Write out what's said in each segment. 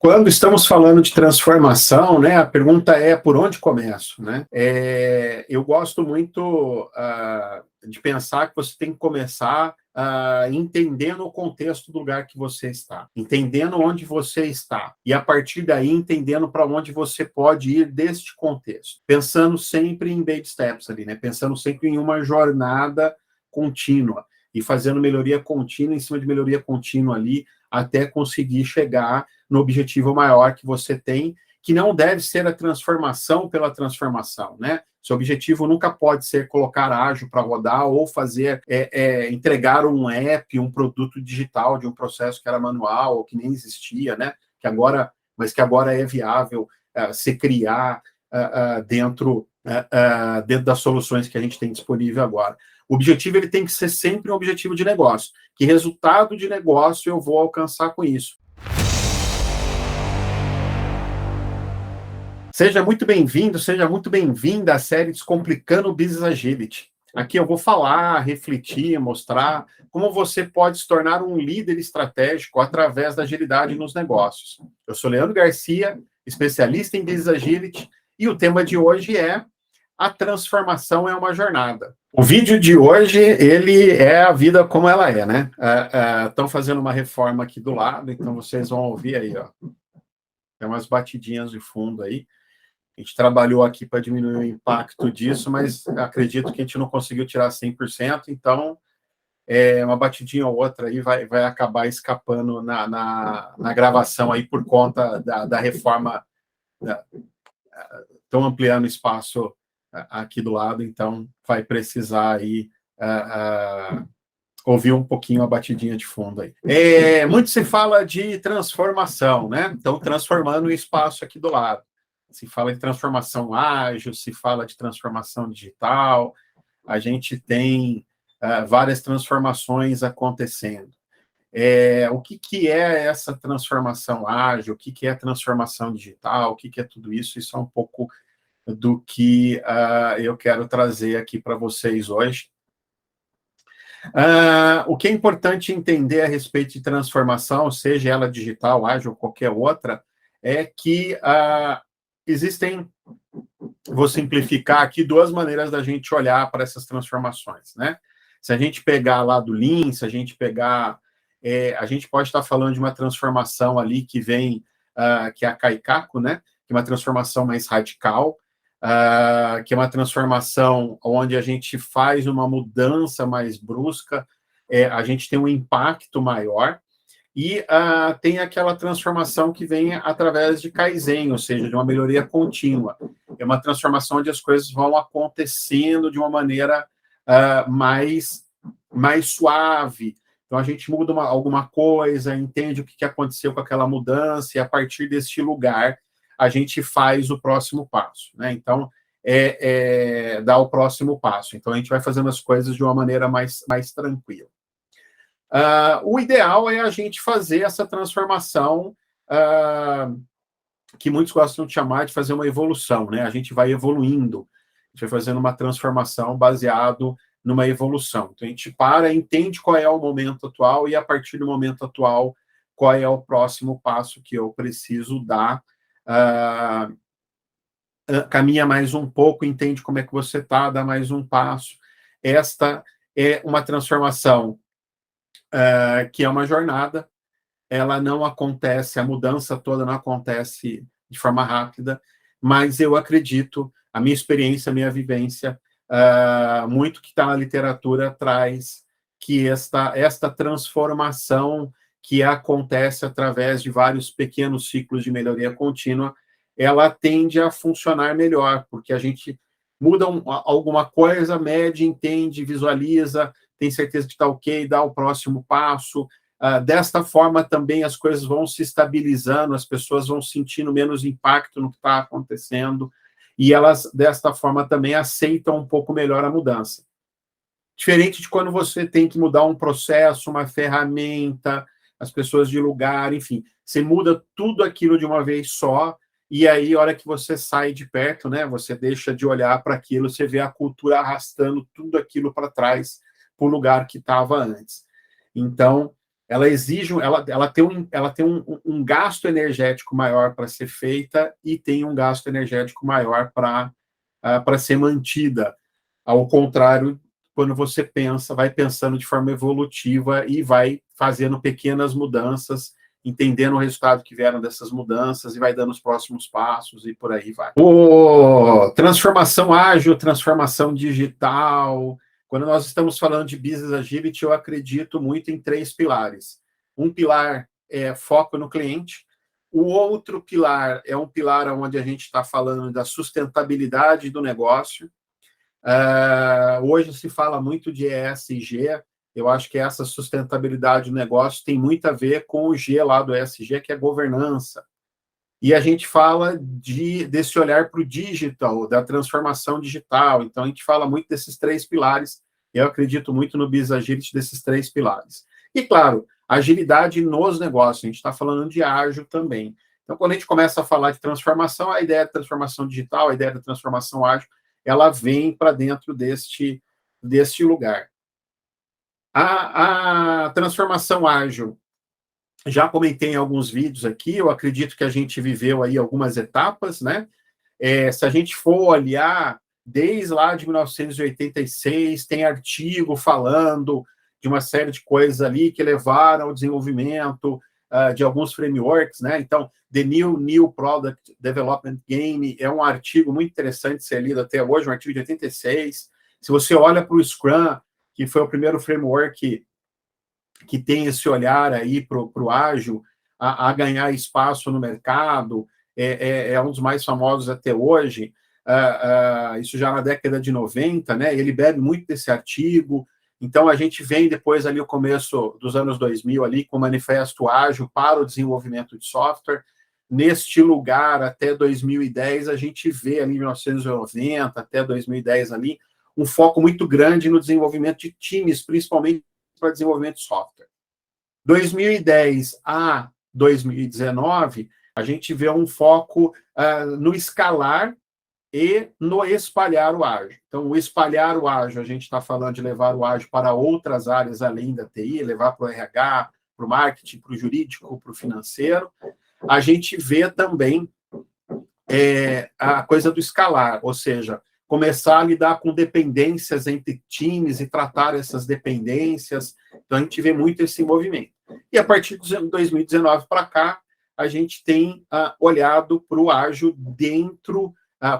Quando estamos falando de transformação, né, a pergunta é por onde começo, né? Eu gosto muito de pensar que você tem que começar entendendo o contexto do lugar que você está, entendendo onde você está, e a partir daí entendendo para onde você pode ir deste contexto, pensando sempre em baby steps ali, né? Pensando sempre em uma jornada contínua e fazendo melhoria contínua em cima de melhoria contínua ali, até conseguir chegar no objetivo maior que você tem, que não deve ser a transformação pela transformação, né? Seu objetivo nunca pode ser colocar ágil para rodar ou fazer, entregar um app, um produto digital de um processo que era manual ou que nem existia, né? Mas que agora é viável se criar dentro das soluções que a gente tem disponível agora. O objetivo ele tem que ser sempre um objetivo de negócio. Que resultado de negócio eu vou alcançar com isso? Seja muito bem-vindo, seja muito bem-vinda à série Descomplicando o Business Agility. Aqui eu vou falar, refletir, mostrar como você pode se tornar um líder estratégico através da agilidade nos negócios. Eu sou Leandro Garcia, especialista em Business Agility, e o tema de hoje é a transformação é uma jornada. O vídeo de hoje, ele é a vida como ela é, né? Estão fazendo uma reforma aqui do lado, então vocês vão ouvir aí, ó. Tem umas batidinhas de fundo aí. A gente trabalhou aqui para diminuir o impacto disso, mas acredito que a gente não conseguiu tirar 100%, então uma batidinha ou outra aí vai acabar escapando na gravação aí por conta da reforma. Estão ampliando o espaço aqui do lado, então vai precisar aí ouvir um pouquinho a batidinha de fundo aí. Muito se fala de transformação, né? Então, transformando o espaço aqui do lado. Se fala de transformação ágil, se fala de transformação digital, a gente tem várias transformações acontecendo. O que é essa transformação ágil? O que é transformação digital? O que é tudo isso? Isso é um pouco do que eu quero trazer aqui para vocês hoje. O que é importante entender a respeito de transformação, seja ela digital, ágil ou qualquer outra, é que existem, vou simplificar aqui, duas maneiras da gente olhar para essas transformações, né? Se a gente pegar lá do Lean, se a gente pegar... a gente pode estar falando de uma transformação ali que vem, que é a Kaikaku, né? Que é uma transformação mais radical, que é uma transformação onde a gente faz uma mudança mais brusca, a gente tem um impacto maior, e tem aquela transformação que vem através de Kaizen, ou seja, de uma melhoria contínua. É uma transformação onde as coisas vão acontecendo de uma maneira mais suave. Então, a gente muda alguma coisa, entende o que aconteceu com aquela mudança, e a partir deste lugar, a gente faz o próximo passo, né? Então, dá o próximo passo. Então, a gente vai fazendo as coisas de uma maneira mais tranquila. O ideal é a gente fazer essa transformação que muitos gostam de chamar de fazer uma evolução, né? A gente vai evoluindo, a gente vai fazendo uma transformação baseado numa evolução. Então, a gente entende qual é o momento atual e, a partir do momento atual, qual é o próximo passo que eu preciso dar. Caminha mais um pouco, entende como é que você está, dá mais um passo. Esta é uma transformação que é uma jornada, ela não acontece, a mudança toda não acontece de forma rápida, mas eu acredito, a minha experiência, a minha vivência, muito que está na literatura traz que esta transformação que acontece através de vários pequenos ciclos de melhoria contínua, ela tende a funcionar melhor, porque a gente muda alguma coisa, mede, entende, visualiza, tem certeza que está ok, dá o próximo passo. Desta forma, também as coisas vão se estabilizando, as pessoas vão sentindo menos impacto no que está acontecendo, e elas, desta forma, também aceitam um pouco melhor a mudança. Diferente de quando você tem que mudar um processo, uma ferramenta, as pessoas de lugar, enfim, você muda tudo aquilo de uma vez só, e aí, a hora que você sai de perto, né, você deixa de olhar para aquilo, você vê a cultura arrastando tudo aquilo para trás, para o lugar que estava antes. Então, ela exige, ela tem um gasto energético maior para ser feita e tem um gasto energético maior para ser mantida. Ao contrário, quando você vai pensando de forma evolutiva e vai fazendo pequenas mudanças, entendendo o resultado que vieram dessas mudanças e vai dando os próximos passos e por aí vai. Transformação ágil, transformação digital. Quando nós estamos falando de Business Agility, eu acredito muito em 3 pilares. Um pilar é foco no cliente. O outro pilar é um pilar onde a gente está falando da sustentabilidade do negócio. Hoje se fala muito de ESG. Eu acho que essa sustentabilidade do negócio tem muito a ver com o G lá do ESG, que é governança. E a gente fala desse olhar para o digital, da transformação digital. Então, a gente fala muito desses 3 pilares. Eu acredito muito no Business Agility desses 3 pilares. E, claro, agilidade nos negócios. A gente está falando de ágil também. Então, quando a gente começa a falar de transformação, a ideia de transformação digital, a ideia da transformação ágil, ela vem para dentro deste lugar. A transformação ágil, já comentei em alguns vídeos aqui, eu acredito que a gente viveu aí algumas etapas, né? Se a gente for olhar, desde lá de 1986, tem artigo falando de uma série de coisas ali que levaram ao desenvolvimento de alguns frameworks, né? Então, The New Product Development Game é um artigo muito interessante de ser lido até hoje, um artigo de 86. Se você olha para o Scrum, que foi o primeiro framework que tem esse olhar aí para o ágil, a ganhar espaço no mercado, é um dos mais famosos até hoje, isso já na década de 90, né? Ele bebe muito desse artigo. Então, a gente vem depois ali o começo dos anos 2000 ali com o Manifesto Ágil para o desenvolvimento de software. Neste lugar, até 2010, a gente vê ali, 1990 até 2010 ali, um foco muito grande no desenvolvimento de times, principalmente para desenvolvimento de software. 2010 a 2019, a gente vê um foco no escalar e no espalhar o ágil. Então, o espalhar o ágil, a gente está falando de levar o ágil para outras áreas além da TI, levar para o RH, para o marketing, para o jurídico, para o financeiro. A gente vê também a coisa do escalar, ou seja, começar a lidar com dependências entre times e tratar essas dependências. Então, a gente vê muito esse movimento. E a partir de 2019 para cá, a gente tem olhado para o ágil dentro,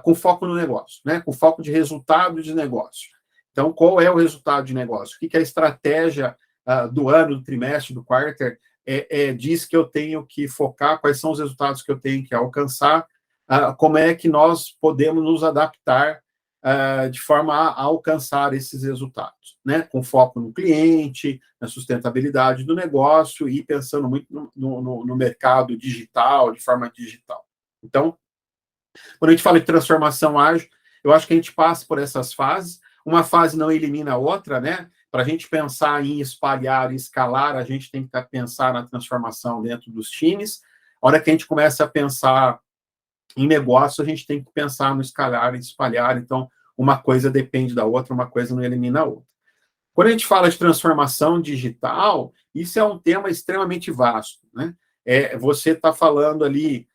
com foco no negócio, né? Com foco de resultado de negócio. Então, qual é o resultado de negócio? O que é a estratégia do ano, do trimestre, do quarter diz que eu tenho que focar, quais são os resultados que eu tenho que alcançar, como é que nós podemos nos adaptar de forma a alcançar esses resultados, né? Com foco no cliente, na sustentabilidade do negócio e pensando muito no mercado digital, de forma digital. Então, quando a gente fala de transformação ágil, eu acho que a gente passa por essas fases. Uma fase não elimina a outra, né? Para a gente pensar em espalhar e escalar, a gente tem que pensar na transformação dentro dos times. A hora que a gente começa a pensar em negócio, a gente tem que pensar no escalar e espalhar. Então, uma coisa depende da outra, uma coisa não elimina a outra. Quando a gente fala de transformação digital, isso é um tema extremamente vasto, né? Você está falando ali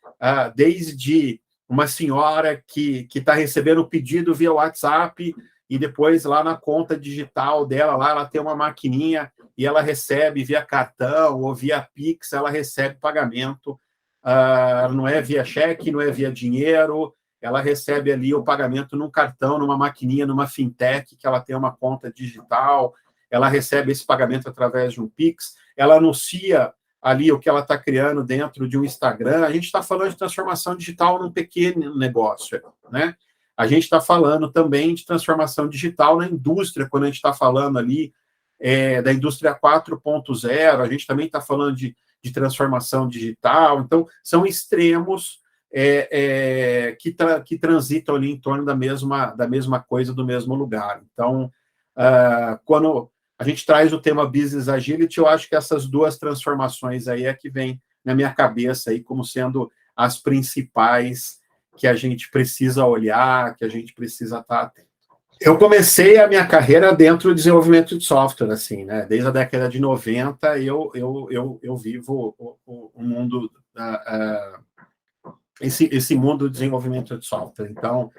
desde uma senhora que está recebendo o pedido via WhatsApp e depois lá na conta digital dela, lá ela tem uma maquininha e ela recebe via cartão ou via Pix, ela recebe pagamento. Não é via cheque, não é via dinheiro, ela recebe ali o pagamento num cartão, numa maquininha, numa fintech, que ela tem uma conta digital, ela recebe esse pagamento através de um Pix, ela anuncia ali o que ela está criando dentro de um Instagram. A gente está falando de transformação digital num pequeno negócio, né? A gente está falando também de transformação digital na indústria, quando a gente está falando ali da indústria 4.0, a gente também está falando de transformação digital. Então, são extremos que transitam ali em torno da mesma coisa, do mesmo lugar. Então, quando a gente traz o tema Business Agility, eu acho que essas duas transformações aí que vem na minha cabeça aí como sendo as principais que a gente precisa olhar, que a gente precisa estar atento. Eu comecei a minha carreira dentro do desenvolvimento de software, assim, né? Desde a década de 90, eu vivo o mundo, esse mundo do desenvolvimento de software. Então,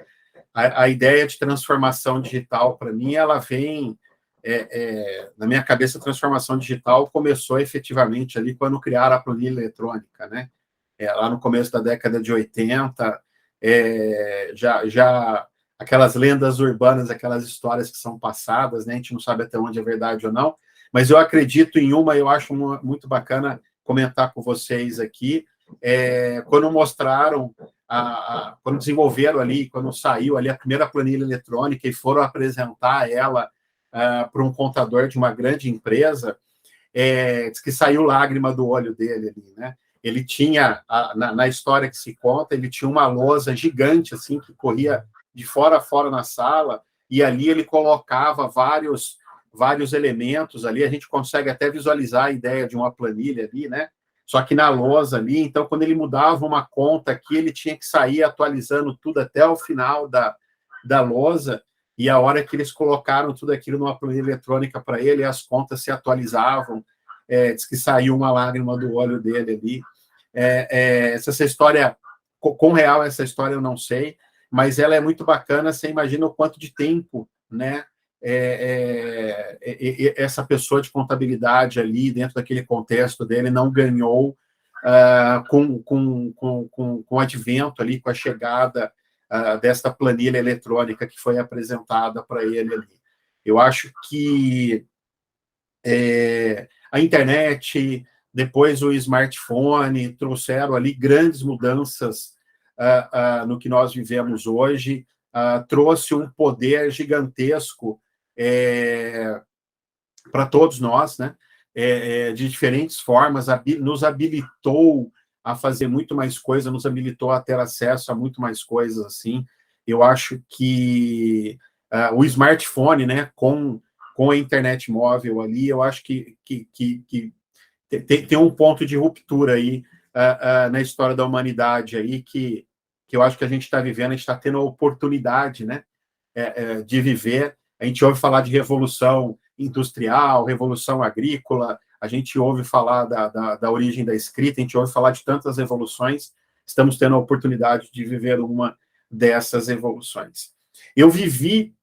a ideia de transformação digital, para mim, ela vem... na minha cabeça, a transformação digital começou efetivamente ali quando criaram a planilha eletrônica, né? Lá no começo da década de 80, já aquelas lendas urbanas, aquelas histórias que são passadas, né? A gente não sabe até onde é verdade ou não, mas eu acredito em uma, eu acho muito bacana comentar com vocês aqui, quando mostraram, quando desenvolveram ali, quando saiu ali a primeira planilha eletrônica e foram apresentar ela para um contador de uma grande empresa, diz que saiu lágrima do olho dele ali, né? Ele tinha, na história que se conta, ele tinha uma lousa gigante, assim, que corria de fora a fora na sala, e ali ele colocava vários elementos ali, a gente consegue até visualizar a ideia de uma planilha ali, né? Só que na lousa ali, então, quando ele mudava uma conta aqui, ele tinha que sair atualizando tudo até o final da lousa, e a hora que eles colocaram tudo aquilo numa planilha eletrônica para ele, as contas se atualizavam, diz que saiu uma lágrima do olho dele ali. Essa história, com real essa história eu não sei, mas ela é muito bacana, você imagina o quanto de tempo, né, essa pessoa de contabilidade ali, dentro daquele contexto dele, não ganhou com o advento ali, com a chegada desta planilha eletrônica que foi apresentada para ele ali. Eu acho que a internet, depois o smartphone, trouxeram ali grandes mudanças no que nós vivemos hoje, trouxe um poder gigantesco para todos nós, né? De diferentes formas, nos habilitou a fazer muito mais coisa, nos habilitou a ter acesso a muito mais coisas, assim. Eu acho que o smartphone, né, com a internet móvel ali, eu acho que tem um ponto de ruptura aí na história da humanidade aí, que eu acho que a gente está vivendo, a gente está tendo a oportunidade, né, de viver. A gente ouve falar de revolução industrial, revolução agrícola, a gente ouve falar da origem da escrita, a gente ouve falar de tantas revoluções, estamos tendo a oportunidade de viver uma dessas evoluções. Eu vivi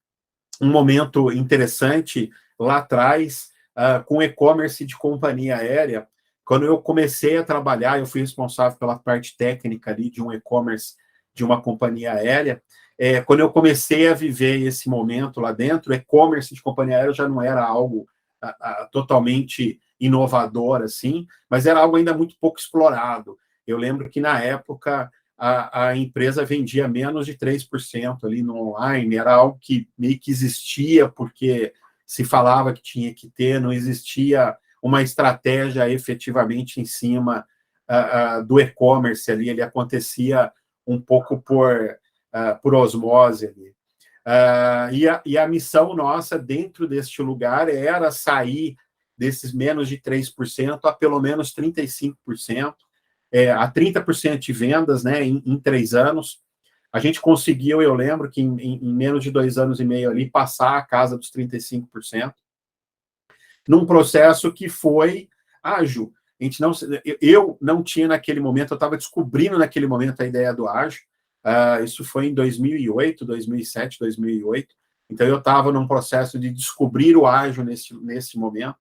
um momento interessante lá atrás, com e-commerce de companhia aérea. Quando eu comecei a trabalhar, eu fui responsável pela parte técnica ali de um e-commerce de uma companhia aérea. Quando eu comecei a viver esse momento lá dentro, e-commerce de companhia aérea já não era algo totalmente inovador, assim, mas era algo ainda muito pouco explorado. Eu lembro que, na época, a empresa vendia menos de 3% ali no online, era algo que meio que existia, porque se falava que tinha que ter, não existia uma estratégia efetivamente em cima do e-commerce ali, ele acontecia um pouco por osmose ali. E a missão nossa dentro deste lugar era sair desses menos de 3% a pelo menos 35%, a 30% de vendas, né, em 3 anos. A gente conseguiu, eu lembro que em menos de 2 anos e meio ali, passar a casa dos 35%, num processo que foi ágil. Eu não tinha naquele momento, eu estava descobrindo naquele momento a ideia do ágil. Isso foi em 2008, 2007, 2008. Então, eu estava num processo de descobrir o ágil nesse momento.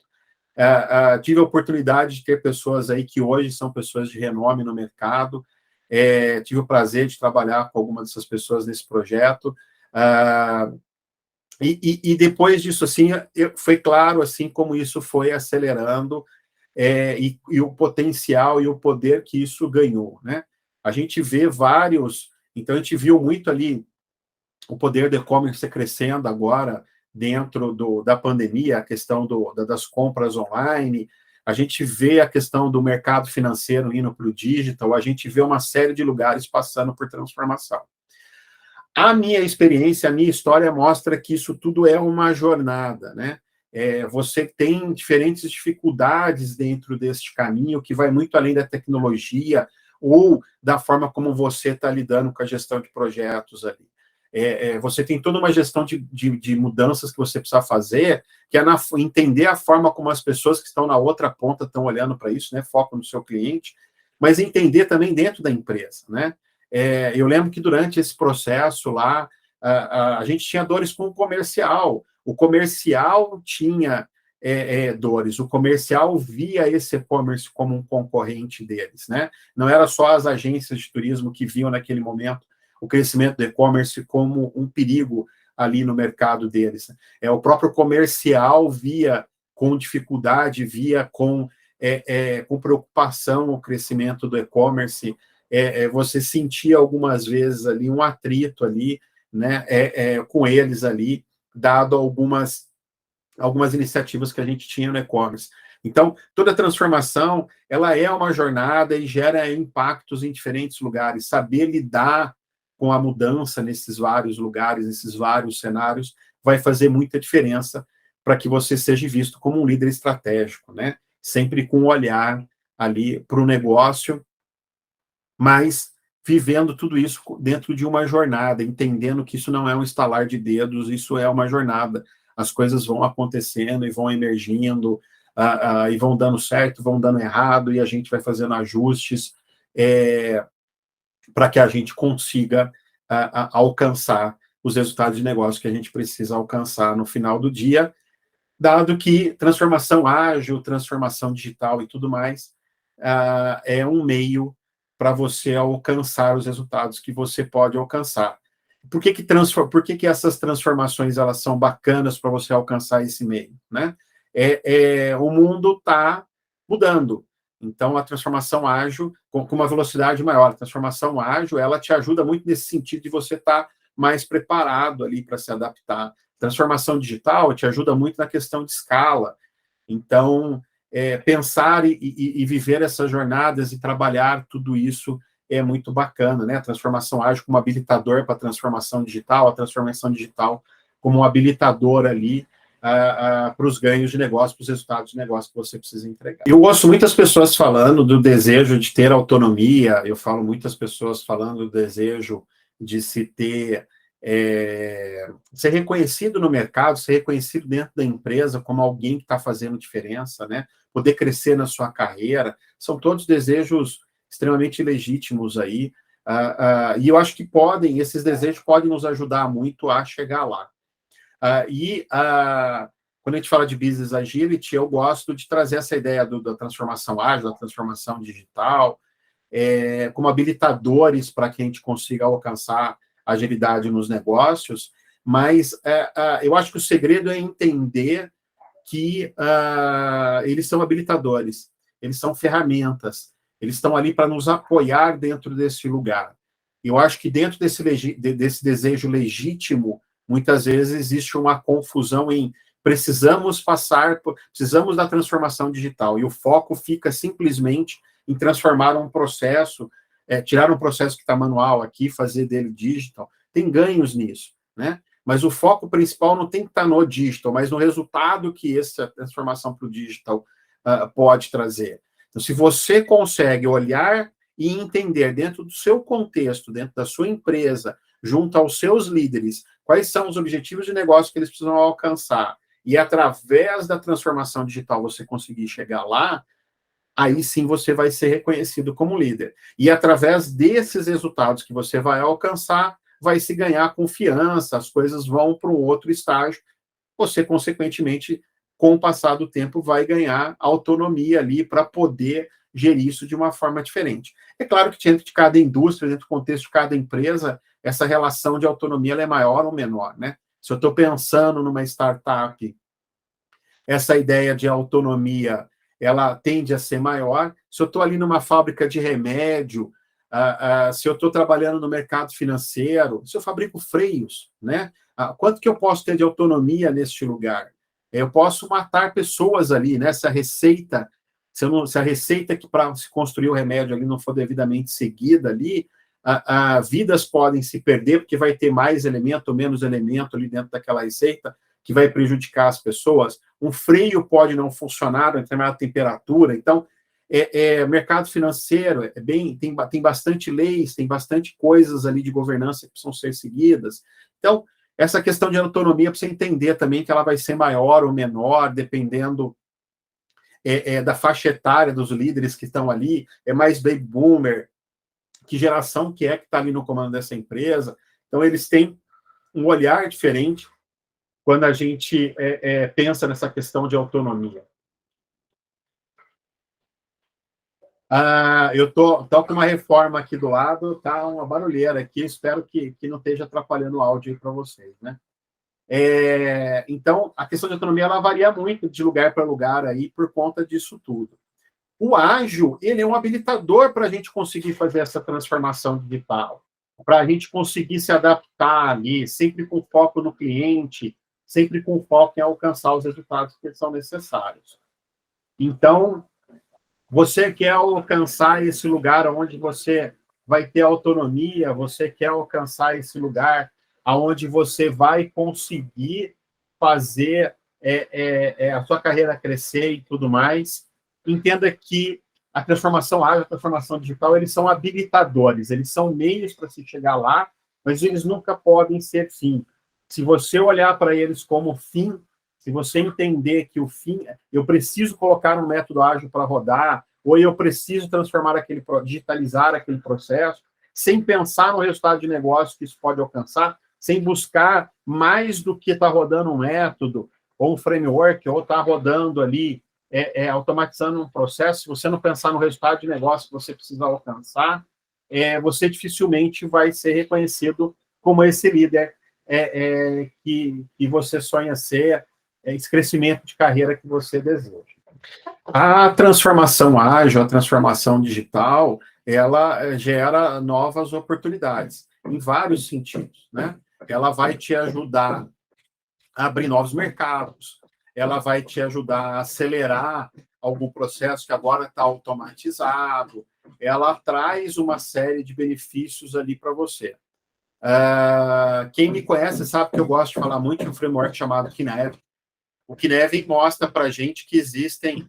Tive a oportunidade de ter pessoas aí que hoje são pessoas de renome no mercado. Tive o prazer de trabalhar com algumas dessas pessoas nesse projeto. E depois disso, assim, foi claro assim como isso foi acelerando e o potencial e o poder que isso ganhou, né? A gente vê então a gente viu muito ali o poder do e-commerce crescendo agora dentro da pandemia, a questão das compras online, a gente vê a questão do mercado financeiro indo para o digital, a gente vê uma série de lugares passando por transformação. A minha experiência, a minha história mostra que isso tudo é uma jornada, né? Você tem diferentes dificuldades dentro deste caminho, que vai muito além da tecnologia ou da forma como você está lidando com a gestão de projetos ali. Você tem toda uma gestão de mudanças que você precisa fazer, que é entender a forma como as pessoas que estão na outra ponta estão olhando para isso, né? Foco no seu cliente, mas entender também dentro da empresa, né? Eu lembro que durante esse processo lá, a gente tinha dores com o comercial. O comercial tinha dores. O comercial via esse e-commerce como um concorrente deles, né? Não era só as agências de turismo que viam naquele momento o crescimento do e-commerce como um perigo ali no mercado deles. O próprio comercial via com dificuldade, via com preocupação o crescimento do e-commerce. Você sentia algumas vezes ali um atrito ali, né, com eles ali, dado algumas iniciativas que a gente tinha no e-commerce. Então, toda transformação, ela é uma jornada e gera impactos em diferentes lugares. Saber lidar com a mudança nesses vários lugares, nesses vários cenários, vai fazer muita diferença para que você seja visto como um líder estratégico, né? Sempre com um olhar ali para o negócio, mas vivendo tudo isso dentro de uma jornada, entendendo que isso não é um estalar de dedos, isso é uma jornada. As coisas vão acontecendo e vão emergindo, e vão dando certo, vão dando errado, e a gente vai fazendo ajustes para que a gente consiga alcançar os resultados de negócio que a gente precisa alcançar no final do dia, dado que transformação ágil, transformação digital e tudo mais é um meio para você alcançar os resultados que você pode alcançar. Por que essas transformações elas são bacanas para você alcançar esse meio, né? O mundo está mudando. Então, a transformação ágil, com uma velocidade maior, a transformação ágil, ela te ajuda muito nesse sentido de você estar mais preparado ali para se adaptar. Transformação digital te ajuda muito na questão de escala. Então, pensar e viver essas jornadas e trabalhar tudo isso é muito bacana, né? A transformação ágil como habilitador para a transformação digital, a transformação digital como um habilitador ali para os ganhos de negócio, para os resultados de negócio que você precisa entregar. Eu ouço muitas pessoas falando do desejo de ter autonomia, eu falo muitas pessoas falando do desejo de se ter, ser reconhecido no mercado, ser reconhecido dentro da empresa como alguém que está fazendo diferença, né? Poder crescer na sua carreira, são todos desejos extremamente legítimos aí, e eu acho que esses desejos podem nos ajudar muito a chegar lá. Quando a gente fala de business agility, eu gosto de trazer essa ideia da transformação ágil, da transformação digital, como habilitadores para que a gente consiga alcançar agilidade nos negócios, mas eu acho que o segredo é entender que eles são habilitadores, eles são ferramentas, eles estão ali para nos apoiar dentro desse lugar. Eu acho que dentro desse desejo legítimo, muitas vezes existe uma confusão em precisamos da transformação digital, e o foco fica simplesmente em transformar um processo, tirar um processo que está manual aqui, fazer dele digital. Tem ganhos nisso, né? Mas o foco principal não tem que estar no digital, mas no resultado que essa transformação para o digital pode trazer. Então, se você consegue olhar e entender dentro do seu contexto, dentro da sua empresa, junto aos seus líderes, quais são os objetivos de negócio que eles precisam alcançar, e através da transformação digital você conseguir chegar lá, aí sim você vai ser reconhecido como líder. E através desses resultados que você vai alcançar, vai se ganhar confiança, as coisas vão para um outro estágio, você, consequentemente, com o passar do tempo, vai ganhar autonomia ali para poder gerir isso de uma forma diferente. É claro que dentro de cada indústria, dentro do contexto de cada empresa, essa relação de autonomia ela é maior ou menor, né? Se eu estou pensando numa startup, essa ideia de autonomia, ela tende a ser maior. Se eu estou ali numa fábrica de remédio, se eu estou trabalhando no mercado financeiro, se eu fabrico freios, né? Quanto que eu posso ter de autonomia neste lugar? Eu posso matar pessoas ali, né? Se a receita que para se construir o remédio ali não for devidamente seguida ali, vidas podem se perder, porque vai ter mais elemento ou menos elemento ali dentro daquela receita que vai prejudicar as pessoas. Um freio pode não funcionar a determinada temperatura. Então, mercado financeiro, tem bastante leis, tem bastante coisas ali de governança que precisam ser seguidas. Então, essa questão de autonomia, para você entender também que ela vai ser maior ou menor, dependendo da faixa etária dos líderes que estão ali, é mais baby boomer, que geração que está ali no comando dessa empresa. Então, eles têm um olhar diferente quando a gente pensa nessa questão de autonomia. Eu tô com uma reforma aqui do lado, tá uma barulheira aqui, espero que não esteja atrapalhando o áudio para vocês, né? Então, a questão de autonomia, ela varia muito de lugar para lugar aí por conta disso tudo. O ágil, ele é um habilitador para a gente conseguir fazer essa transformação digital, para a gente conseguir se adaptar ali, sempre com foco no cliente, sempre com foco em alcançar os resultados que são necessários. Então, você quer alcançar esse lugar onde você vai ter autonomia, você quer alcançar esse lugar onde você vai conseguir fazer a sua carreira crescer e tudo mais, entenda que a transformação ágil, a transformação digital, eles são habilitadores, eles são meios para se chegar lá, mas eles nunca podem ser fim. Se você olhar para eles como fim, se você entender que o fim, eu preciso colocar um método ágil para rodar, ou eu preciso digitalizar aquele processo, sem pensar no resultado de negócio que isso pode alcançar, sem buscar mais do que está rodando um método, ou um framework, ou está rodando ali, automatizando um processo, se você não pensar no resultado de negócio que você precisa alcançar, você dificilmente vai ser reconhecido como esse líder que você sonha ser, esse crescimento de carreira que você deseja. A transformação ágil, a transformação digital, ela gera novas oportunidades, em vários sentidos, né? Ela vai te ajudar a abrir novos mercados, ela vai te ajudar a acelerar algum processo que agora está automatizado, ela traz uma série de benefícios ali para você. Quem me conhece sabe que eu gosto de falar muito de um framework chamado Kinevin. O Kinevin mostra para a gente que existem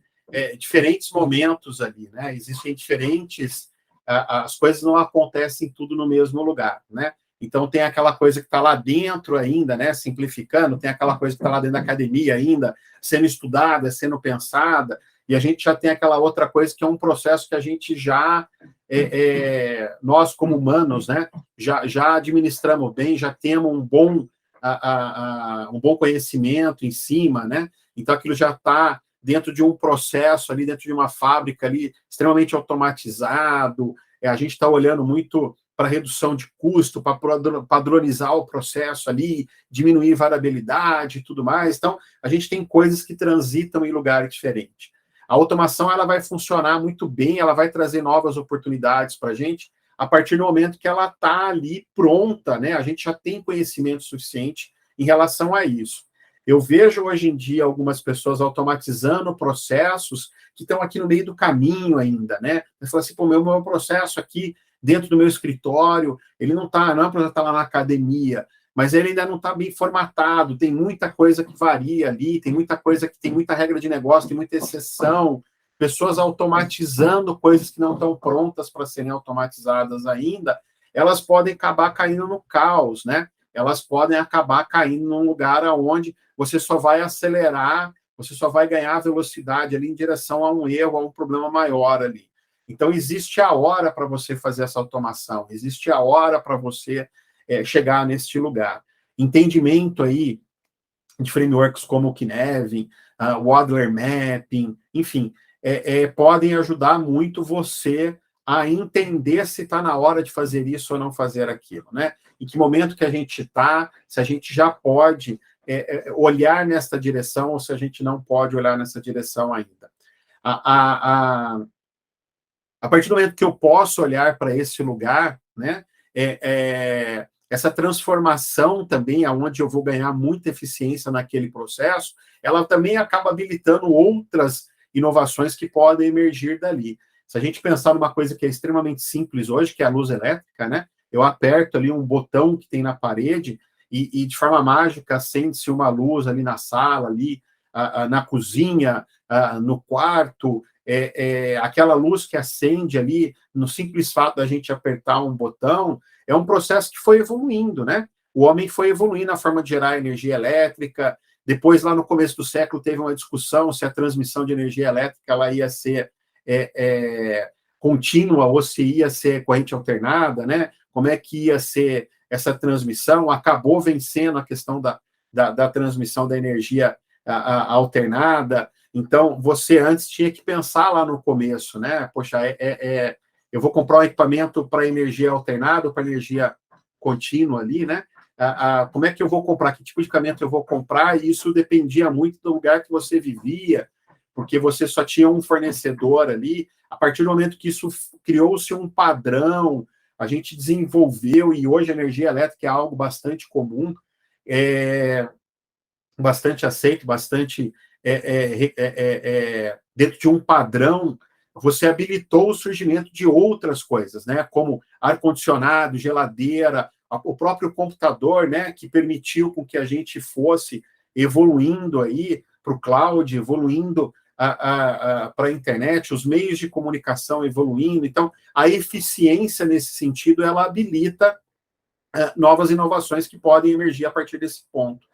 diferentes momentos ali, né? Existem diferentes... as coisas não acontecem tudo no mesmo lugar, né? Então, tem aquela coisa que está lá dentro ainda, né? Simplificando, tem aquela coisa que está lá dentro da academia ainda, sendo estudada, sendo pensada, e a gente já tem aquela outra coisa que é um processo que a gente já, nós como humanos, né? Já administramos bem, já temos um bom conhecimento em cima, né? Então, aquilo já está dentro de um processo ali, dentro de uma fábrica ali, extremamente automatizado. A gente está olhando muito para redução de custo, para padronizar o processo ali, diminuir variabilidade e tudo mais. Então, a gente tem coisas que transitam em lugares diferentes. A automação, ela vai funcionar muito bem, ela vai trazer novas oportunidades para a gente, a partir do momento que ela está ali pronta, né? A gente já tem conhecimento suficiente em relação a isso. Eu vejo hoje em dia algumas pessoas automatizando processos que estão aqui no meio do caminho ainda, né? Você fala assim, pô, meu processo aqui dentro do meu escritório, ele não é para estar lá na academia, mas ele ainda não está bem formatado, tem muita coisa que varia ali, tem muita coisa que tem muita regra de negócio, tem muita exceção, pessoas automatizando coisas que não estão prontas para serem automatizadas ainda, elas podem acabar caindo no caos, né? Elas podem acabar caindo num lugar onde você só vai acelerar, você só vai ganhar velocidade ali em direção a um erro, a um problema maior ali. Então, existe a hora para você fazer essa automação, existe a hora para você chegar neste lugar. Entendimento aí de frameworks como o Kinevin, o Adler Mapping, enfim, podem ajudar muito você a entender se está na hora de fazer isso ou não fazer aquilo, né? Em que momento que a gente está, se a gente já pode olhar nessa direção ou se a gente não pode olhar nessa direção ainda. A partir do momento que eu posso olhar para esse lugar, né, essa transformação também, onde eu vou ganhar muita eficiência naquele processo, ela também acaba habilitando outras inovações que podem emergir dali. Se a gente pensar numa coisa que é extremamente simples hoje, que é a luz elétrica, né, eu aperto ali um botão que tem na parede e de forma mágica acende-se uma luz ali na sala, ali na cozinha, no quarto, aquela luz que acende ali, no simples fato da gente apertar um botão, é um processo que foi evoluindo, né? O homem foi evoluindo na forma de gerar energia elétrica. Depois, lá no começo do século, teve uma discussão se a transmissão de energia elétrica ela ia ser contínua ou se ia ser corrente alternada, né? Como é que ia ser essa transmissão? Acabou vencendo a questão da transmissão da energia alternada. Então, você antes tinha que pensar lá no começo, né? Poxa, eu vou comprar um equipamento para energia alternada ou para energia contínua ali, né? Como é que eu vou comprar? Que tipo de equipamento eu vou comprar? E isso dependia muito do lugar que você vivia, porque você só tinha um fornecedor ali. A partir do momento que isso criou-se um padrão, a gente desenvolveu, e hoje a energia elétrica é algo bastante comum, bastante aceito, bastante dentro de um padrão, você habilitou o surgimento de outras coisas, né? Como ar-condicionado, geladeira, o próprio computador, né? Que permitiu com que a gente fosse evoluindo aí para o cloud, evoluindo para a internet, os meios de comunicação evoluindo. Então, a eficiência nesse sentido, ela habilita novas inovações que podem emergir a partir desse ponto.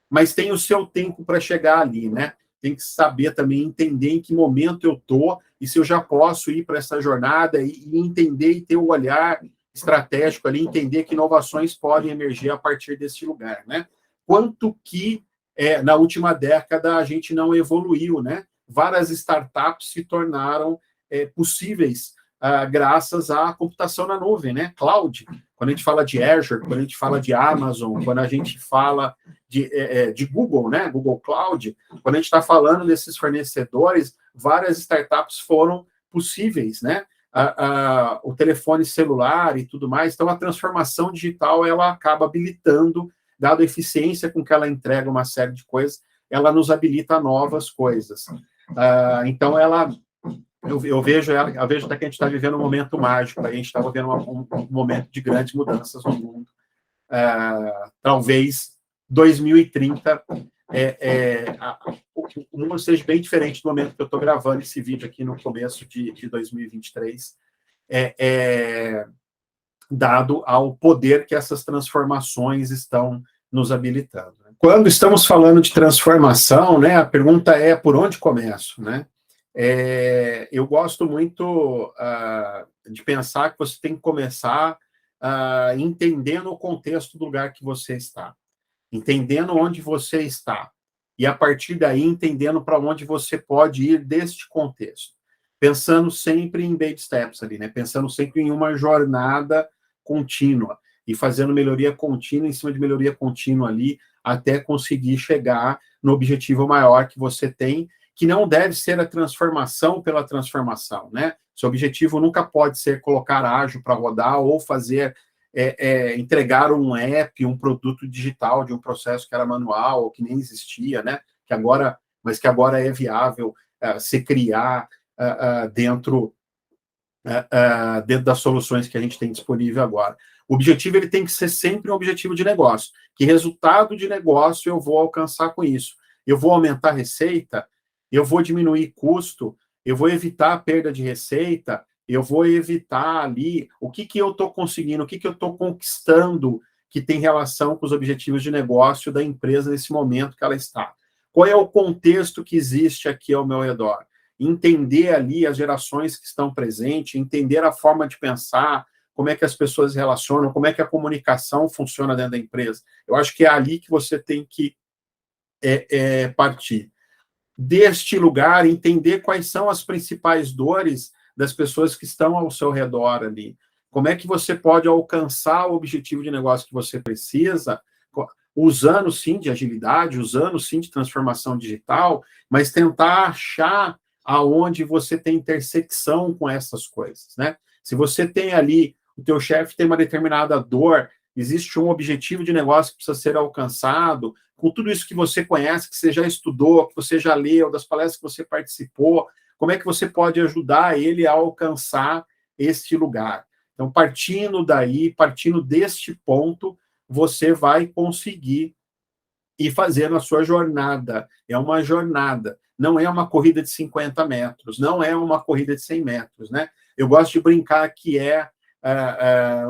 Mas tem o seu tempo para chegar ali, né? Tem que saber também, entender em que momento eu estou e se eu já posso ir para essa jornada e entender e ter o olhar estratégico ali, entender que inovações podem emergir a partir desse lugar, né? Quanto que na última década a gente não evoluiu, né? Várias startups se tornaram possíveis graças à computação na nuvem, né? Cloud. Quando a gente fala de Azure, quando a gente fala de Amazon, quando a gente fala de Google, né? Google Cloud, quando a gente está falando desses fornecedores, várias startups foram possíveis, né? O telefone celular e tudo mais. Então, a transformação digital, ela acaba habilitando, dado a eficiência com que ela entrega uma série de coisas, ela nos habilita a novas coisas. Então, eu vejo até que a gente está vivendo um momento mágico, a gente está vivendo um momento de grandes mudanças no mundo. Talvez 2030 o mundo seja bem diferente do momento que eu estou gravando esse vídeo aqui no começo de 2023, dado ao poder que essas transformações estão nos habilitando. Quando estamos falando de transformação, né, a pergunta é por onde começo, né? Eu gosto muito de pensar que você tem que começar entendendo o contexto do lugar que você está, entendendo onde você está, e a partir daí entendendo para onde você pode ir deste contexto, pensando sempre em baby steps ali, né? Pensando sempre em uma jornada contínua e fazendo melhoria contínua em cima de melhoria contínua ali, até conseguir chegar no objetivo maior que você tem, que não deve ser a transformação pela transformação, né? Seu objetivo nunca pode ser colocar ágil para rodar ou fazer, entregar um app, um produto digital de um processo que era manual ou que nem existia, né? Mas que agora é viável se criar dentro das soluções que a gente tem disponível agora. O objetivo ele tem que ser sempre um objetivo de negócio. Que resultado de negócio eu vou alcançar com isso? Eu vou aumentar a receita? Eu vou diminuir custo? Eu vou evitar a perda de receita? Eu vou evitar ali o que eu estou conseguindo, o que eu estou conquistando que tem relação com os objetivos de negócio da empresa nesse momento que ela está. Qual é o contexto que existe aqui ao meu redor? Entender ali as gerações que estão presentes, entender a forma de pensar, como é que as pessoas se relacionam, como é que a comunicação funciona dentro da empresa. Eu acho que é ali que você tem que partir. Deste lugar, entender quais são as principais dores das pessoas que estão ao seu redor ali. Como é que você pode alcançar o objetivo de negócio que você precisa, usando sim de agilidade, usando sim de transformação digital, mas tentar achar aonde você tem intersecção com essas coisas, né? Se você tem ali, o teu chefe tem uma determinada dor, existe um objetivo de negócio que precisa ser alcançado, com tudo isso que você conhece, que você já estudou, que você já leu, das palestras que você participou, como é que você pode ajudar ele a alcançar este lugar? Então, partindo deste ponto, você vai conseguir ir fazendo a sua jornada. É uma jornada. não é uma corrida de 50 metros, não é uma corrida de 100 metros, né? Eu gosto de brincar que é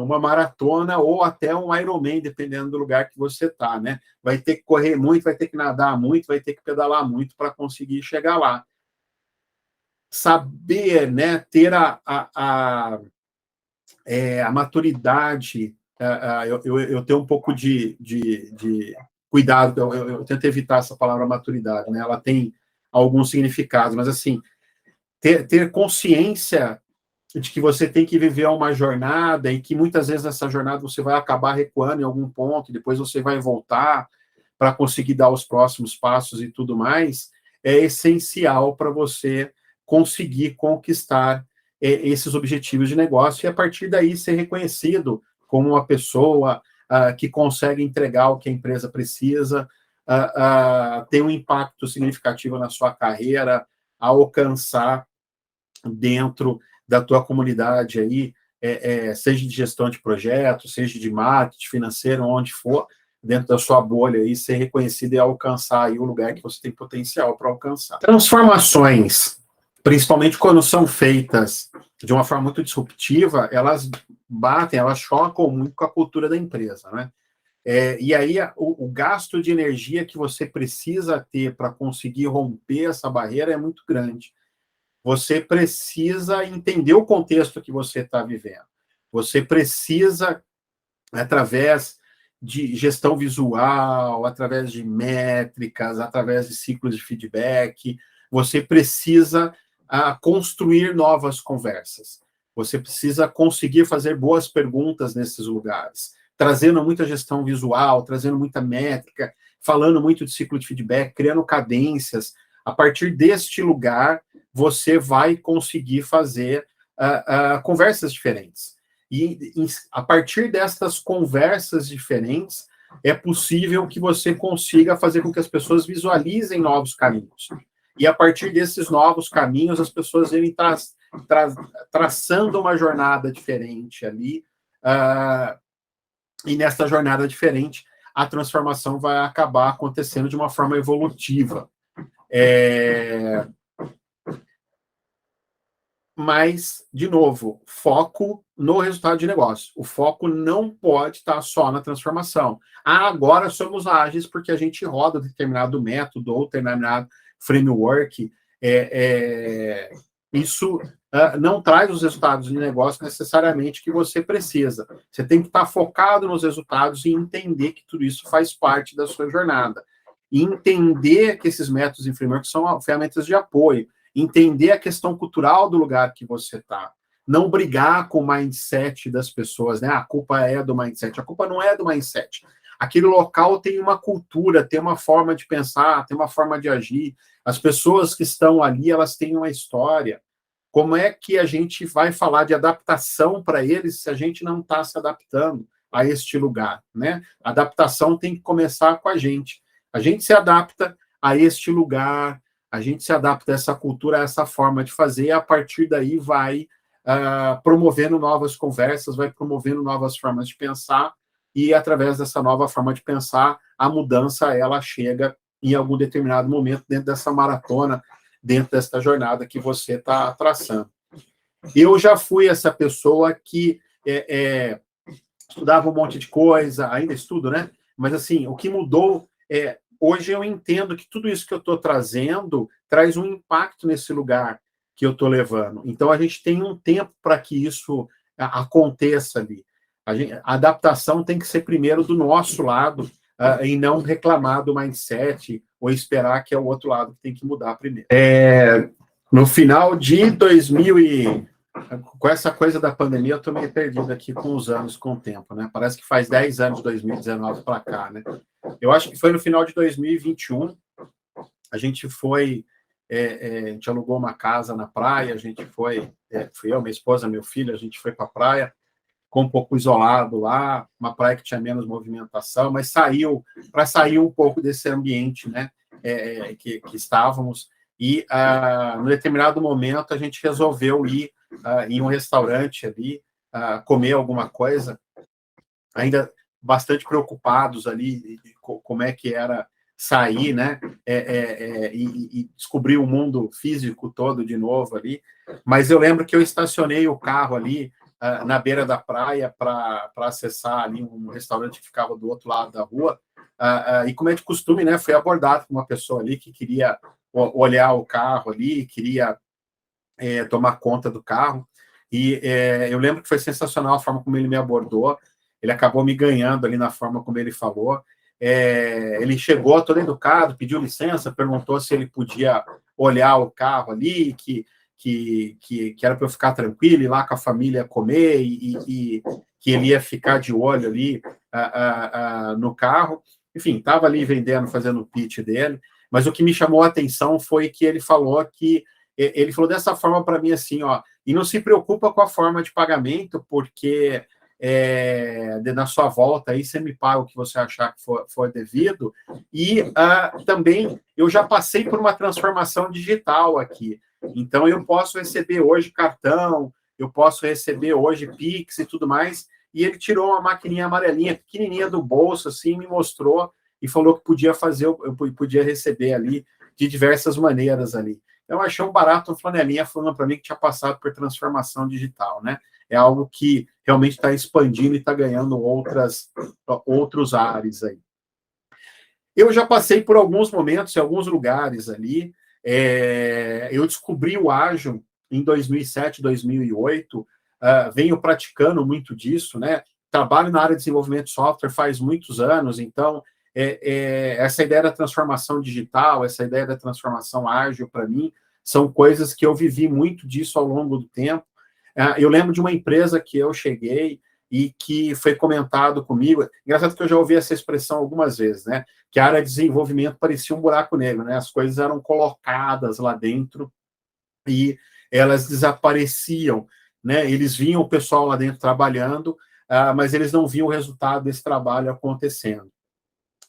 uma maratona ou até um Ironman, dependendo do lugar que você está, né? Vai ter que correr muito, vai ter que nadar muito, vai ter que pedalar muito para conseguir chegar lá. Saber, né, ter a maturidade, eu tenho um pouco de cuidado, eu tento evitar essa palavra maturidade, né? Ela tem alguns significados, mas assim, ter consciência de que você tem que viver uma jornada e que muitas vezes nessa jornada você vai acabar recuando em algum ponto, e depois você vai voltar para conseguir dar os próximos passos e tudo mais, é essencial para você conseguir conquistar esses objetivos de negócio e a partir daí ser reconhecido como uma pessoa que consegue entregar o que a empresa precisa, ter um impacto significativo na sua carreira, alcançar dentro da tua comunidade aí, seja de gestão de projetos, seja de marketing financeiro, onde for, dentro da sua bolha aí, ser reconhecido e alcançar aí o lugar que você tem potencial para alcançar. Transformações, principalmente quando são feitas de uma forma muito disruptiva, elas chocam muito com a cultura da empresa, né? E aí o gasto de energia que você precisa ter para conseguir romper essa barreira é muito grande. Você precisa entender o contexto que você está vivendo. Você precisa, através de gestão visual, através de métricas, através de ciclos de feedback, você precisa construir novas conversas. Você precisa conseguir fazer boas perguntas nesses lugares, trazendo muita gestão visual, trazendo muita métrica, falando muito de ciclo de feedback, criando cadências. A partir deste lugar, você vai conseguir fazer conversas diferentes. E a partir dessas conversas diferentes, é possível que você consiga fazer com que as pessoas visualizem novos caminhos. E a partir desses novos caminhos, as pessoas irem traçando uma jornada diferente ali. E nessa jornada diferente, a transformação vai acabar acontecendo de uma forma evolutiva. Mas, de novo, foco no resultado de negócio. O foco não pode estar só na transformação. Agora somos ágeis porque a gente roda determinado método ou determinado framework. Isso não traz os resultados de negócio necessariamente que você precisa. Você tem que estar focado nos resultados e entender que tudo isso faz parte da sua jornada. E entender que esses métodos e frameworks são ferramentas de apoio. Entender a questão cultural do lugar que você está. Não brigar com o mindset das pessoas, né? A culpa é do mindset. A culpa não é do mindset. Aquele local tem uma cultura, tem uma forma de pensar, tem uma forma de agir. As pessoas que estão ali, elas têm uma história. Como é que a gente vai falar de adaptação para eles se a gente não está se adaptando a este lugar, né? A adaptação tem que começar com a gente. A gente se adapta a este lugar, a gente se adapta a essa cultura, a essa forma de fazer, e a partir daí vai promovendo novas conversas, vai promovendo novas formas de pensar, e através dessa nova forma de pensar, a mudança, ela chega em algum determinado momento dentro dessa maratona, dentro dessa jornada que você está traçando. Eu já fui essa pessoa que estudava um monte de coisa, ainda estudo, né? Mas, assim, o que mudou hoje eu entendo que tudo isso que eu estou trazendo traz um impacto nesse lugar que eu estou levando. Então, a gente tem um tempo para que isso aconteça ali. A adaptação tem que ser primeiro do nosso lado e não reclamar do mindset ou esperar que é o outro lado que tem que mudar primeiro. No final de 2000 com essa coisa da pandemia, eu estou meio perdido aqui com os anos, com o tempo, né? Parece que faz 10 anos de 2019 para cá, né? Eu acho que foi no final de 2021, a gente foi, a gente alugou uma casa na praia, a gente fui eu, minha esposa, meu filho, a gente foi para a praia, ficou um pouco isolado lá, uma praia que tinha menos movimentação, mas para sair um pouco desse ambiente, né, que estávamos, e num determinado momento a gente resolveu ir em um restaurante ali, comer alguma coisa, ainda bastante preocupados ali, como é que era sair, né, e descobrir o mundo físico todo de novo ali. Mas eu lembro que eu estacionei o carro ali na beira da praia para acessar ali um restaurante que ficava do outro lado da rua. E como é de costume, né, fui abordado por uma pessoa ali que queria olhar o carro ali, queria tomar conta do carro. E eu lembro que foi sensacional a forma como ele me abordou. Ele acabou me ganhando ali na forma como ele falou. Ele chegou todo educado, pediu licença, perguntou se ele podia olhar o carro ali, que era para eu ficar tranquilo, ir lá com a família comer e que ele ia ficar de olho ali no carro. Enfim, estava ali vendendo, fazendo o pitch dele, mas o que me chamou a atenção foi que ele falou dessa forma para mim assim, ó, e não se preocupa com a forma de pagamento, porque na sua volta aí você me paga o que você achar que for devido, e também eu já passei por uma transformação digital aqui, então eu posso receber hoje cartão, eu posso receber hoje Pix e tudo mais, e ele tirou uma maquininha amarelinha, pequenininha do bolso, assim, me mostrou e falou que podia fazer, eu podia receber ali de diversas maneiras ali. Eu achei um barato, um flanelinha falando para mim que tinha passado por transformação digital, né? É algo que realmente está expandindo e está ganhando outros ares aí. Eu já passei por alguns momentos, em alguns lugares ali. Eu descobri o Agile em 2007, 2008. Venho praticando muito disso, né? Trabalho na área de desenvolvimento de software faz muitos anos, então essa ideia da transformação digital, essa ideia da transformação ágil, para mim, são coisas que eu vivi muito disso ao longo do tempo. Eu lembro de uma empresa que eu cheguei e que foi comentado comigo, engraçado que eu já ouvi essa expressão algumas vezes, né? Que a área de desenvolvimento parecia um buraco negro, né? As coisas eram colocadas lá dentro e elas desapareciam, né? Eles viam o pessoal lá dentro trabalhando, mas eles não viam o resultado desse trabalho acontecendo.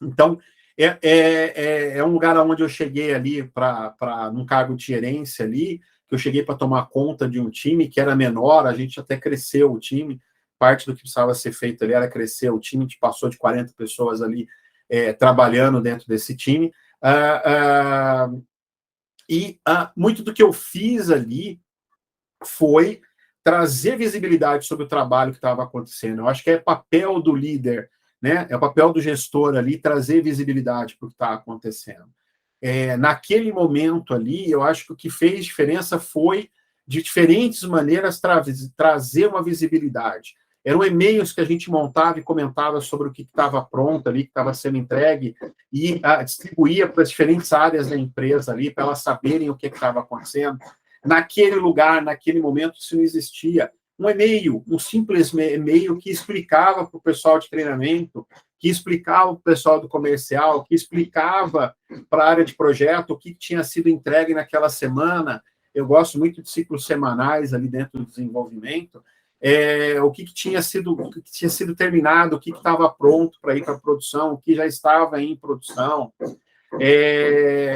Então, é um lugar onde eu cheguei ali num cargo de gerência ali, que eu cheguei para tomar conta de um time que era menor, a gente até cresceu o time, parte do que precisava ser feito ali era crescer o time, a gente passou de 40 pessoas ali trabalhando dentro desse time, muito do que eu fiz ali foi trazer visibilidade sobre o trabalho que estava acontecendo. Eu acho que é papel do líder, né? É o papel do gestor ali trazer visibilidade para o que está acontecendo. Naquele momento ali, eu acho que o que fez diferença foi, de diferentes maneiras, trazer uma visibilidade. Eram e-mails que a gente montava e comentava sobre o que estava pronto ali, que estava sendo entregue, e distribuía para as diferentes áreas da empresa ali, para elas saberem o que estava acontecendo. Naquele lugar, naquele momento, isso não existia. Um e-mail, um simples e-mail que explicava para o pessoal de treinamento, que explicava para o pessoal do comercial, que explicava para a área de projeto o que tinha sido entregue naquela semana. Eu gosto muito de ciclos semanais ali dentro do desenvolvimento. O que tinha sido terminado, o que estava pronto para ir para a produção, o que já estava em produção.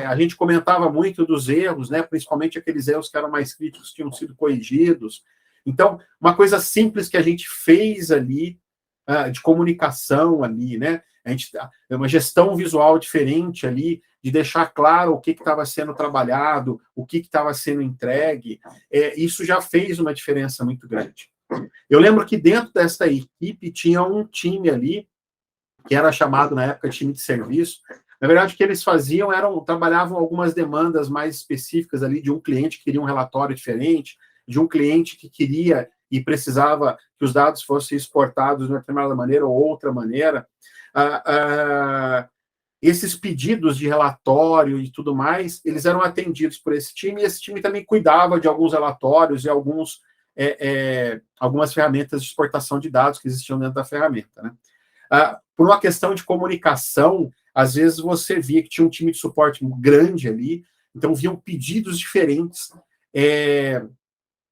A gente comentava muito dos erros, né? Principalmente aqueles erros que eram mais críticos, tinham sido corrigidos. Então, uma coisa simples que a gente fez ali, de comunicação ali, né? Uma gestão visual diferente ali, de deixar claro o que estava sendo trabalhado, o que estava sendo entregue, isso já fez uma diferença muito grande. Eu lembro que dentro dessa equipe tinha um time ali, que era chamado na época de time de serviço. Na verdade, o que eles faziam trabalhavam algumas demandas mais específicas ali de um cliente que queria um relatório diferente, de um cliente que queria e precisava que os dados fossem exportados de uma determinada maneira ou outra maneira. Esses pedidos de relatório e tudo mais, eles eram atendidos por esse time, e esse time também cuidava de alguns relatórios e algumas ferramentas de exportação de dados que existiam dentro da ferramenta, né? Por uma questão de comunicação, às vezes você via que tinha um time de suporte grande ali, então vinham pedidos diferentes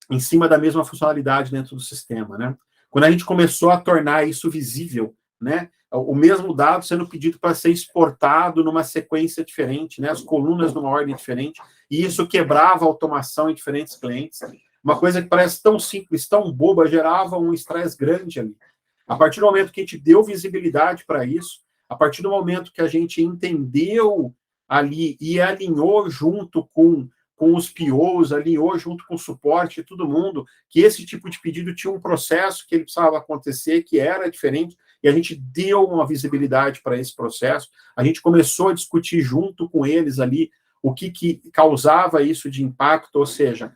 em cima da mesma funcionalidade dentro do sistema, né? Quando a gente começou a tornar isso visível, né? O mesmo dado sendo pedido para ser exportado numa sequência diferente, né? As colunas numa ordem diferente, e isso quebrava a automação em diferentes clientes. Uma coisa que parece tão simples, tão boba, gerava um estresse grande ali. A partir do momento que a gente deu visibilidade para isso, A partir do momento que a gente entendeu ali e alinhou junto com os POs, alinhou junto com o suporte e todo mundo, que esse tipo de pedido tinha um processo que ele precisava acontecer, que era diferente, e a gente deu uma visibilidade para esse processo, a gente começou a discutir junto com eles ali o que causava isso de impacto, ou seja,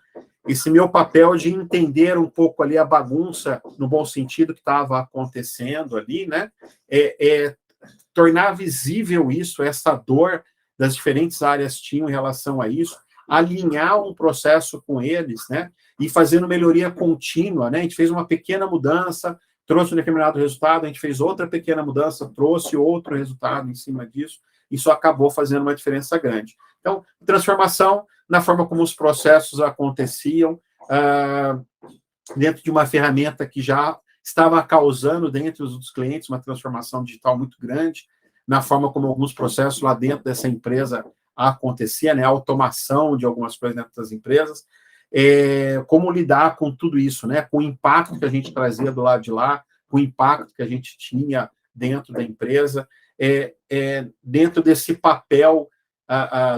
esse meu papel de entender um pouco ali a bagunça, no bom sentido, que estava acontecendo ali, né, tornar visível isso, essa dor das diferentes áreas tinham em relação a isso, alinhar um processo com eles, né, e fazendo melhoria contínua, né, a gente fez uma pequena mudança, trouxe um determinado resultado, a gente fez outra pequena mudança, trouxe outro resultado em cima disso, isso acabou fazendo uma diferença grande. Então, transformação na forma como os processos aconteciam, dentro de uma ferramenta que já estava causando dentro dos clientes uma transformação digital muito grande, na forma como alguns processos lá dentro dessa empresa acontecia, né, a automação de algumas coisas dentro das empresas, como lidar com tudo isso, né, com o impacto que a gente trazia do lado de lá, com o impacto que a gente tinha dentro da empresa, dentro desse papel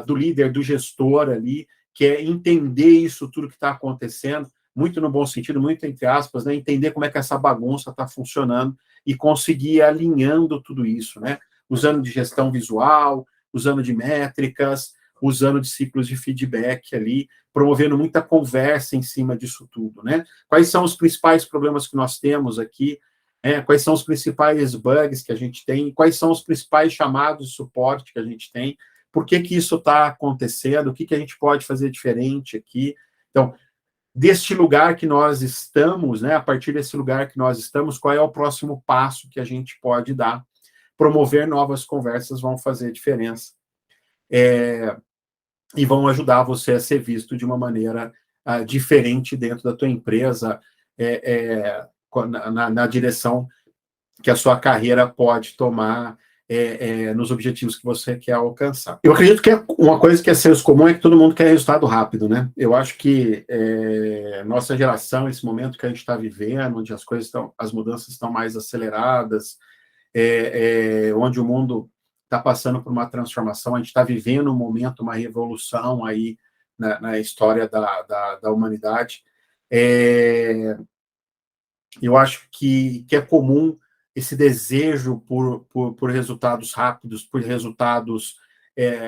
do líder, do gestor ali, que é entender isso tudo que está acontecendo, muito no bom sentido, muito entre aspas, né, entender como é que essa bagunça está funcionando e conseguir ir alinhando tudo isso, né, usando de gestão visual, usando de métricas, usando de ciclos de feedback ali, promovendo muita conversa em cima disso tudo, né? Quais são os principais problemas que nós temos aqui? Quais são os principais bugs que a gente tem? Quais são os principais chamados de suporte que a gente tem? Por que isso está acontecendo? O que a gente pode fazer diferente aqui? Então, deste lugar que nós estamos, né? A partir desse lugar que nós estamos, qual é o próximo passo que a gente pode dar? Promover novas conversas vão fazer diferença. E vão ajudar você a ser visto de uma maneira diferente dentro da tua empresa, na direção que a sua carreira pode tomar nos objetivos que você quer alcançar. Eu acredito que uma coisa que é senso comum é que todo mundo quer resultado rápido, né? Eu acho que nossa geração, esse momento que a gente está vivendo, onde as mudanças estão mais aceleradas, onde o mundo está passando por uma transformação, a gente está vivendo um momento, uma revolução aí na história da humanidade. Eu acho que é comum esse desejo por resultados rápidos, por resultados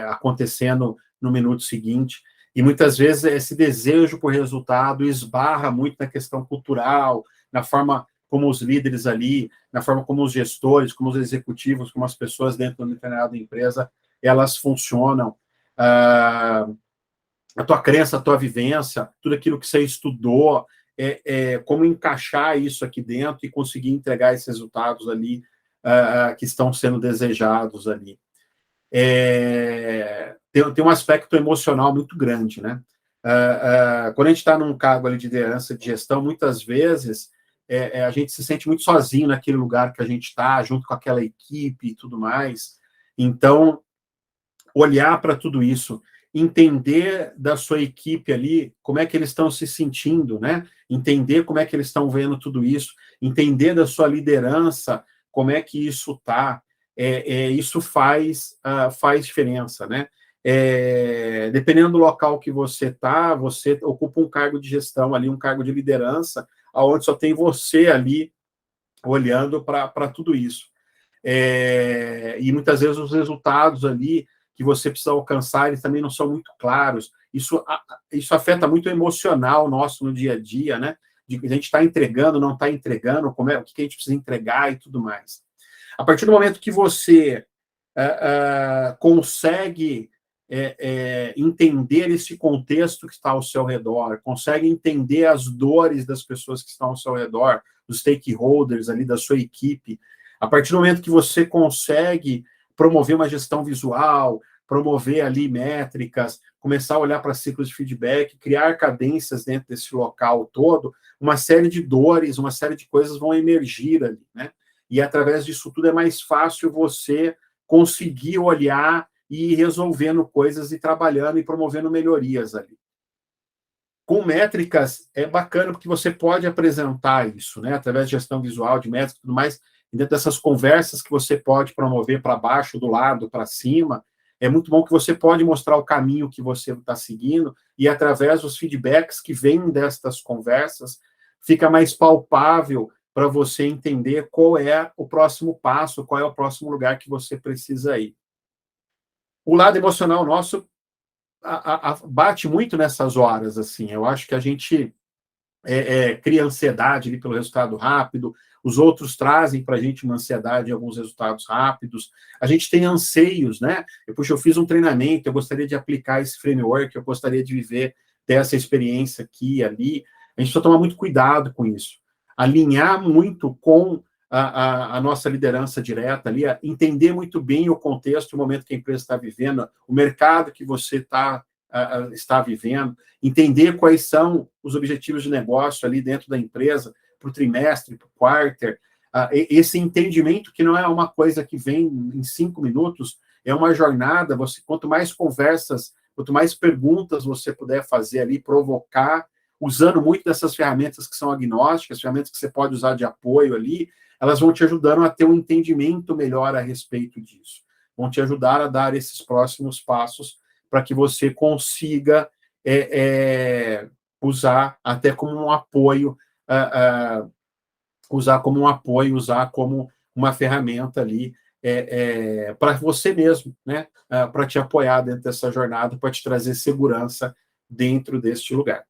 acontecendo no minuto seguinte, e muitas vezes esse desejo por resultado esbarra muito na questão cultural, na forma como os líderes ali, na forma como os gestores, como os executivos, como as pessoas dentro de uma determinada empresa, elas funcionam. A tua crença, a tua vivência, tudo aquilo que você estudou, como encaixar isso aqui dentro e conseguir entregar esses resultados ali que estão sendo desejados ali. Tem um aspecto emocional muito grande, né? Quando a gente está num cargo ali de liderança, de gestão, muitas vezes a gente se sente muito sozinho naquele lugar que a gente está, junto com aquela equipe e tudo mais. Então, olhar para tudo isso, entender da sua equipe ali, como é que eles estão se sentindo, né? Entender como é que eles estão vendo tudo isso, entender da sua liderança, como é que isso está, isso faz diferença, né? Dependendo do local que você está, você ocupa um cargo de gestão ali, um cargo de liderança, onde só tem você ali olhando para tudo isso. E muitas vezes os resultados ali que você precisa alcançar, eles também não são muito claros. Isso afeta muito o emocional nosso no dia a dia, né? De que a gente está entregando, não está entregando, o que a gente precisa entregar e tudo mais. A partir do momento que você consegue entender esse contexto que está ao seu redor, consegue entender as dores das pessoas que estão ao seu redor, dos stakeholders ali, da sua equipe, a partir do momento que você consegue promover uma gestão visual, promover ali métricas, começar a olhar para ciclos de feedback, criar cadências dentro desse local todo, uma série de dores, uma série de coisas vão emergir ali, né? E através disso tudo é mais fácil você conseguir olhar e ir resolvendo coisas e trabalhando e promovendo melhorias ali. Com métricas é bacana porque você pode apresentar isso, né? Através de gestão visual, de métricas e tudo mais, e dentro dessas conversas que você pode promover para baixo, do lado, para cima, é muito bom que você pode mostrar o caminho que você está seguindo, e através dos feedbacks que vêm destas conversas, fica mais palpável para você entender qual é o próximo passo, qual é o próximo lugar que você precisa ir. O lado emocional nosso bate muito nessas horas, assim. Eu acho que a gente cria ansiedade ali pelo resultado rápido, os outros trazem para a gente uma ansiedade em alguns resultados rápidos, a gente tem anseios, né? Puxa, eu fiz um treinamento, eu gostaria de aplicar esse framework, eu gostaria de viver, ter essa experiência aqui e ali. A gente precisa tomar muito cuidado com isso. Alinhar muito com a nossa liderança direta ali, entender muito bem o contexto, o momento que a empresa está vivendo, o mercado que você está vivendo, entender quais são os objetivos de negócio ali dentro da empresa, para o trimestre, para o quarter, esse entendimento que não é uma coisa que vem em 5 minutos, é uma jornada, quanto mais conversas, quanto mais perguntas você puder fazer ali, provocar, usando muito dessas ferramentas que são agnósticas, ferramentas que você pode usar de apoio ali, elas vão te ajudando a ter um entendimento melhor a respeito disso. Vão te ajudar a dar esses próximos passos para que você consiga usar até como um apoio, usar como uma ferramenta ali para você mesmo, né? Para te apoiar dentro dessa jornada, para te trazer segurança dentro deste lugar.